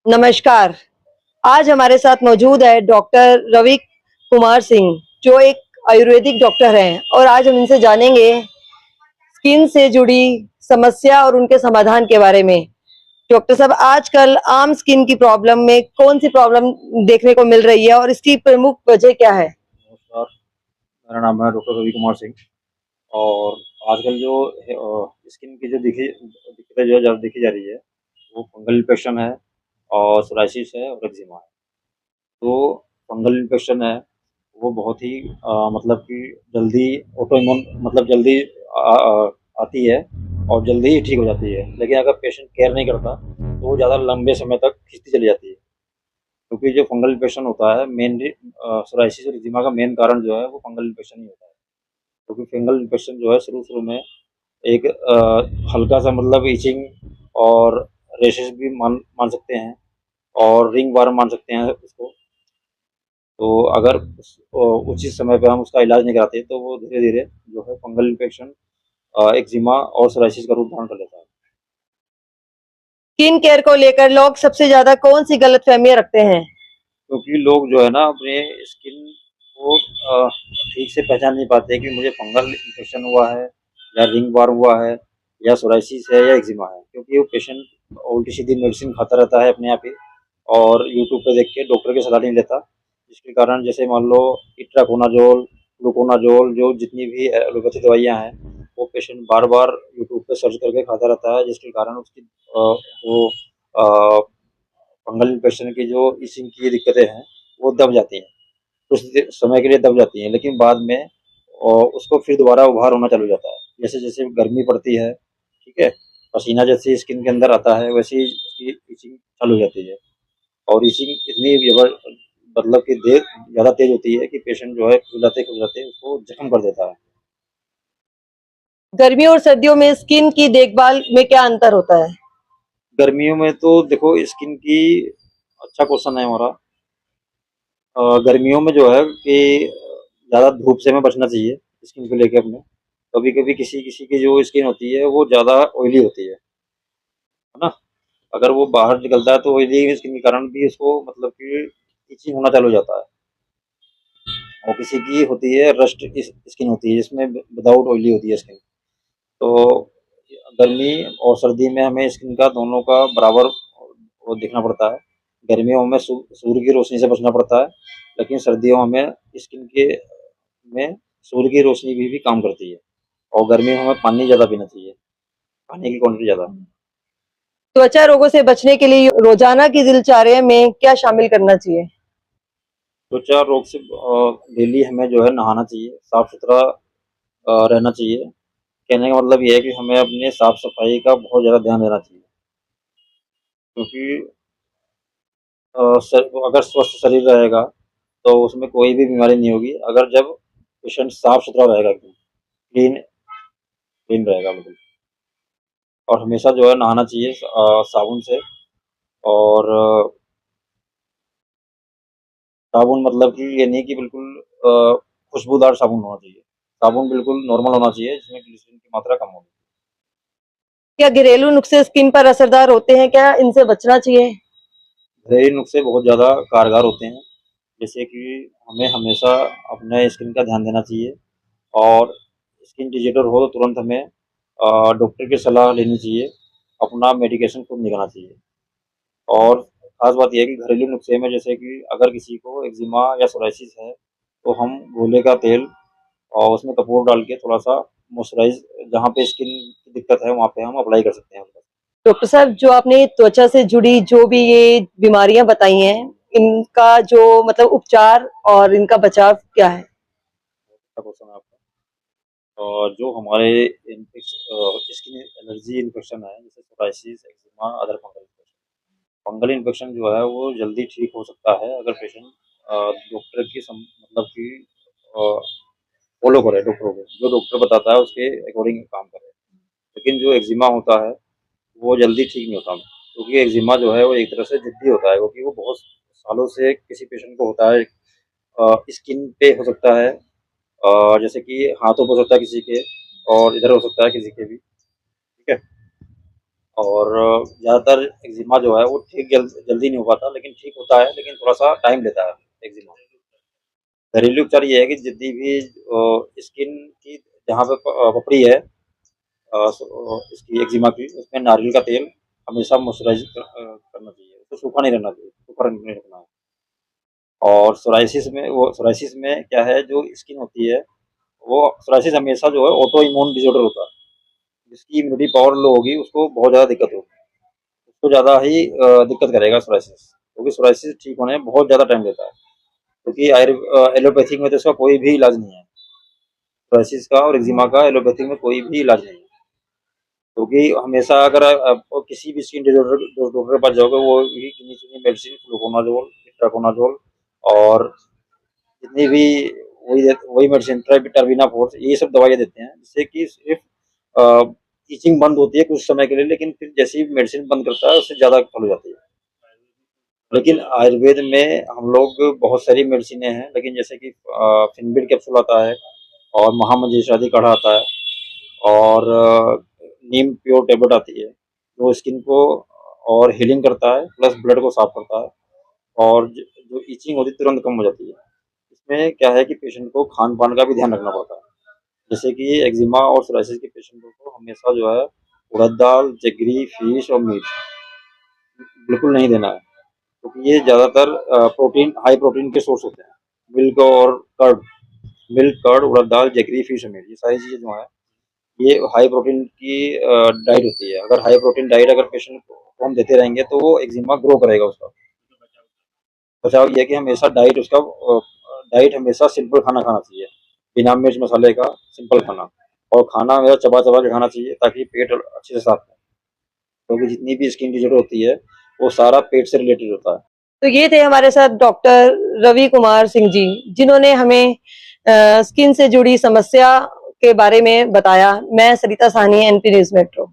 नमस्कार। आज हमारे साथ मौजूद है डॉक्टर रवि कुमार सिंह, जो एक आयुर्वेदिक डॉक्टर हैं और आज हम इनसे जानेंगे स्किन से जुड़ी समस्या और उनके समाधान के बारे में। डॉक्टर साहब, आजकल आम स्किन की प्रॉब्लम में कौन-सी प्रॉब्लम देखने को मिल रही है और इसकी प्रमुख वजह क्या है? नमस्कार, मेरा नाम है डॉक्टर रवि कुमार सिंह। और आजकल जो स्किन की जो दिक्कतें जो है ज़्यादा देखी जा रही है, वो फंगल इन्फेक्शन है और सोराइसिस है और एक्जिमा है। तो फंगल इन्फेक्शन है, वो बहुत ही मतलब कि जल्दी ऑटो इम्यून मतलब जल्दी आती है और जल्दी ही ठीक हो जाती है। लेकिन अगर पेशेंट केयर नहीं करता, तो वो ज़्यादा लंबे समय तक खिंचती चली जाती है। क्योंकि जो फंगल इन्फेक्शन होता है मेनली सोराइसिस और एक्जिमा का मेन कारण जो है वो फंगल इन्फेक्शन ही होता है। क्योंकि फंगल इन्फेक्शन जो है शुरू-शुरू में एक हल्का-सा मतलब इचिंग और रैशेज़ भी मान मान सकते हैं और रिंग वर्म मान सकते हैं उसको। तो अगर उचित समय पे हम उसका इलाज नहीं कराते तो वो धीरे-धीरे जो है फंगल इन्फेक्शन एक्जिमा और सोराइसिस का रूप धारण कर लेता है। स्किन केयर को लेकर लोग सबसे ज़्यादा कौन-सी गलतफ़हमियाँ रखते हैं? क्योंकि लोग जो है ना अपने स्किन को ठीक से पहचान नहीं पाते कि मुझे फंगल इन्फेक्शन हुआ है या रिंग वर्म हुआ है या सोराइसिस है या एक्जिमा है। क्योंकि वो पेशेंट उल्टी-सीधी मेडिसिन खाता रहता है अपने आप ही और यूट्यूब पे देख के डॉक्टर की सलाह नहीं लेता। जिसके कारण जैसे मान लो इट्राकोनाज़ोल, फ्लुकोनाज़ोल जो जितनी भी एलोपैथी दवाइयाँ हैं, वो पेशेंट बार-बार यूट्यूब पे सर्च करके खाता रहता है जिसके कारण उसकी जो अ, फंगल इन्फेक्शन की जो इचिंग की दिक्कतें हैं, वो दब जाती हैं। कुछ समय के लिए दब जाती हैं, लेकिन बाद में उसको फिर दोबारा उभार होना चालू हो जाता है। जैसे-जैसे गर्मी पड़ती है, ठीक है? पसीना जैसे स्किन के अंदर आता है, वैसे ही उसकी इचिंग चालू हो जाती है और इचिंग इतनी मतलब कि ज़्यादा तेज़ होती है कि पेशेंट जो है खुजाते-खुजाते उसको ज़ख्म कर देता है। गर्मियों और सर्दियों में स्किन की देखभाल में क्या अंतर होता है? गर्मियों में तो देखो स्किन की अच्छा क्वेश्चन है हमारा। गर्मियों में जो है कि ज़्यादा धूप से हमें बचना चाहिए स्किन को लेके अपने। कभी-कभी किसी-किसी की जो स्किन होती है वो ज़्यादा ऑयली होती है ना? अगर वो बाहर निकलता है तो ऑयली स्किन के कारण भी उसको मतलब कि इचिंग होना चालू हो जाता है। और किसी की होती है रस्ट स्किन होती है जिसमें विदाउट ऑयली होती है स्किन। तो गर्मी और सर्दी में हमें स्किन का दोनों का बराबर वो देखना पड़ता है। गर्मियों में सूर्य की रोशनी से बचना पड़ता है, लेकिन सर्दियों में स्किन के में सूर्य की रोशनी भी काम करती है और गर्मियों में हमें पानी ज़्यादा पीना चाहिए, पानी की क्वांटिटी ज़्यादा। त्वचा रोगों से बचने के लिए रोज़ाना की दिनचर्या में क्या शामिल करना चाहिए? त्वचा रोग से डेली हमें जो है नहाना चाहिए, साफ-सुथरा रहना चाहिए। कहने का मतलब ये है कि हमें अपने साफ-सफाई का बहुत ज़्यादा ध्यान देना चाहिए। क्योंकि अगर स्वस्थ शरीर रहेगा, तो उसमें कोई भी बीमारी नहीं होगी, अगर जब पेशेंट साफ-सुथरा रहेगा एकदम, क्लीन क्लीन रहेगा बिल्कुल। और हमेशा जो है नहाना चाहिए साबुन से और साबुन मतलब कि ये नहीं कि बिल्कुल खुशबूदार साबुन होना चाहिए। साबुन बिल्कुल नॉर्मल होना चाहिए, जिसमें ग्लिसरीन की मात्रा कम होगी। क्या घरेलू नुस्खे स्किन पर असरदार होते हैं? क्या इनसे बचना चाहिए? घरेलू नुस्खे बहुत ज़्यादा कारगर होते हैं, जैसे कि हमें हमेशा अपने स्किन का ध्यान देना चाहिए और स्किन डिजीज़र हो तो तुरंत हमें डॉक्टर की सलाह लेनी चाहिए, अपना मेडिकेशन खुद नहीं खाना चाहिए। और ख़ास बात ये है कि घरेलू नुस्खे में जैसे कि अगर किसी को एक्जिमा या सोराइसिस है, तो हम गोले का तेल और उसमें कपूर डाल के थोड़ा-सा मॉइस्चराइज़ जहाँ पे स्किन की दिक्कत है, वहाँ पे हम अप्लाई कर सकते हैं। डॉक्टर साहब, जो आपने त्वचा से जुड़ी जो भी ये बीमारियां बताई हैं, इनका जो मतलब उपचार और इनका बचाव क्या है? अच्छा क्वेश्चन है आपका। और जो हमारे स्किन एलर्जी इन्फेक्शन है, जैसे psoriasis, eczema, other fungal infection. Fungal infection जो है वो जल्दी ठीक हो सकता है अगर पेशेंट डॉक्टर की मतलब कि फॉलो करे डॉक्टरों को। जो डॉक्टर बताता है उसके अकॉर्डिंग काम करे। लेकिन जो एक्जिमा होता है वो जल्दी ठीक नहीं होता, क्योंकि एक्जिमा जो है वो एक तरह से ज़िद्दी होता है, क्योंकि वो बहुत सालों से किसी पेशेंट को होता है। स्किन पे हो सकता है, जैसे कि हाथों पे हो सकता है किसी के और इधर हो सकता है किसी के भी, ठीक है? और ज़्यादातर एक्जिमा जो है वो ठीक जल्दी नहीं हो पाता, लेकिन ठीक होता है, लेकिन थोड़ा सा टाइम लेता है एक्जिमा। घरेलू उपचार ये है कि जितनी भी स्किन की जहाँ पे पपड़ी है इसकी एक्जिमा की, उसमें नारियल का तेल हमेशा मॉइस्चराइज करना चाहिए, उसको सूखा नहीं रहना चाहिए, सूखा नहीं रखना है। और सोराइसिस में क्या है, जो स्किन होती है वो सोराइसिस हमेशा जो है ऑटो इम्यून डिसऑर्डर होता है। जिसकी इम्यूनिटी पावर लो होगी उसको बहुत ज़्यादा दिक्कत होगी, उसको ज़्यादा ही दिक्कत करेगा सोराइसिस, क्योंकि सोराइसिस ठीक होने में बहुत ज़्यादा टाइम लेता है, क्योंकि एलोपैथिक में तो इसका कोई भी इलाज नहीं है। सोराइसिस का और एक्जिमा का एलोपैथिक में कोई भी इलाज नहीं है, क्योंकि हमेशा अगर आप किसी भी स्किन डिसऑर्डर डॉक्टर के पास जाओगे, वो ही गिनी चुनी मेडिसिन फ्लुकोनाजोल, इट्राकोनाजोल और जितनी भी वही मेडिसिन टर्बिना फोर्स, ये सब दवाइयाँ देते हैं, जिससे कि सिर्फ टीचिंग बंद होती है कुछ समय के लिए, लेकिन फिर जैसे ही मेडिसिन बंद करता है उससे ज़्यादा फल हो जाती है। लेकिन आयुर्वेद में हम लोग बहुत सारी मेडिसिनें हैं, लेकिन जैसे कि फिनबिड कैप्सूल आता है और महामंजिष्ठादि काढ़ा आता है और नीम प्योर टेबलेट आती है, जो स्किन को और हीलिंग करता है, प्लस ब्लड को साफ करता है, और जो इचिंग होती है तुरंत कम हो जाती है। इसमें क्या है कि पेशेंट को खान-पान का भी ध्यान रखना पड़ता है। जैसे कि एक्जिमा और सोराइसिस के पेशेंटों को हमेशा जो है उड़द दाल, जगरी, फिश और मीट बिल्कुल नहीं देना है, क्योंकि ये ज़्यादातर हाई प्रोटीन के सोर्स होते हैं। मिल्क और कर्ड मिल्क, कर्ड, उड़द दाल, जगरी, फिश और मीट, ये सारी चीज़ें जो हैं ये हाई प्रोटीन की डाइट होती है। अगर हाई प्रोटीन डाइट अगर पेशेंट को हम देते रहेंगे तो वो एक्जिमा ग्रो करेगा उसका। बचाव ये है कि हमेशा डाइट हमेशा सिंपल खाना खाना चाहिए, बिना मिर्च मसाले का सिंपल खाना, और खाना हमेशा चबा-चबा के खाना चाहिए ताकि पेट अच्छे से साफ हो, क्योंकि जितनी भी स्किन डिज़ॉर्डर होती है, वो सारा पेट से रिलेटेड होता है। तो ये थे हमारे साथ डॉक्टर रवि कुमार सिंह जी, जिन्होंने हमें स्किन से जुड़ी समस्या के बारे में बताया। मैं सरिता साहनी, एनपी न्यूज मेट्रो।